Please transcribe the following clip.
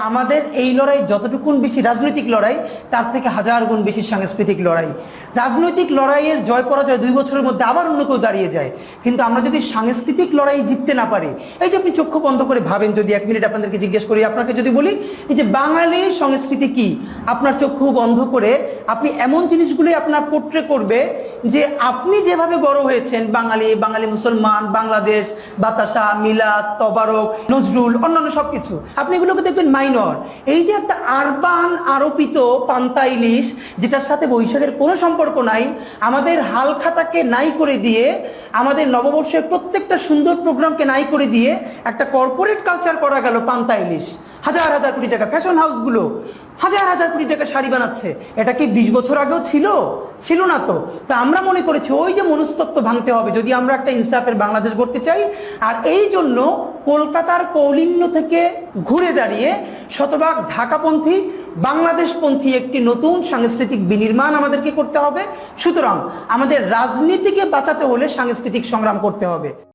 আমাদের এই লড়াই যতটুকুন বেশি রাজনৈতিক লড়াই, তার থেকে হাজার গুণ বেশি সাংস্কৃতিক লড়াই। রাজনৈতিক লড়াইয়ের জয় পরাজয় 2 বছরের মধ্যে আবার অন্য কেউ দাঁড়িয়ে যায়, কিন্তু আমরা যদি সাংস্কৃতিক লড়াই জিততে না পারি, এই যে আপনি চক্ষু বন্ধ করে ভাবেন, যদি 1 মিনিট আপনাদেরকে জিজ্ঞেস করি, আপনাকে যদি বলি এই যে বাঙালি সংস্কৃতি কি, আপনার চক্ষু বন্ধ করে আপনি এমন জিনিসগুলোই আপনার পোট্রে করবে যে আপনি যেভাবে বড় হয়েছেন, বাঙালি মুসলমান, বাংলাদেশ, বাতাসা, মিলাদ, তবারক, নজরুল, অন্যান্য সবকিছু আপনি এগুলোকে দেখবেন মাইনর। এই যে একটা আরবান আরোপিত পান্তা ইলিশ, যেটার সাথে বৈশাখের কোনো সম্পর্ক নাই, আমাদের হালখাতাকে নাই করে দিয়ে, আমাদের নববর্ষের প্রত্যেকটা সুন্দর প্রোগ্রামকে নাই করে দিয়ে একটা কর্পোরেট কালচার করা গেল পান্তা ইলিশ। হাজার হাজার কোটি টাকা ফ্যাশন হাউসগুলো হাজার হাজার কোটি টাকা শাড়ি বানাচ্ছে। এটা কি 20 বছর আগেও ছিল না তো? তা আমরা মনে করেছি ওই যে মনস্তত্ত্ব ভাঙতে হবে যদি আমরা একটা ইনসাফের বাংলাদেশ গড়তে চাই। আর এই জন্য কলকাতার কৌলিন্য থেকে ঘুরে দাঁড়িয়ে শতভাগ ঢাকাপন্থী, বাংলাদেশপন্থী একটি নতুন সাংস্কৃতিক বিনির্মাণ আমাদেরকে করতে হবে। সুতরাং আমাদের রাজনীতিকে বাঁচাতে হলে সাংস্কৃতিক সংগ্রাম করতে হবে।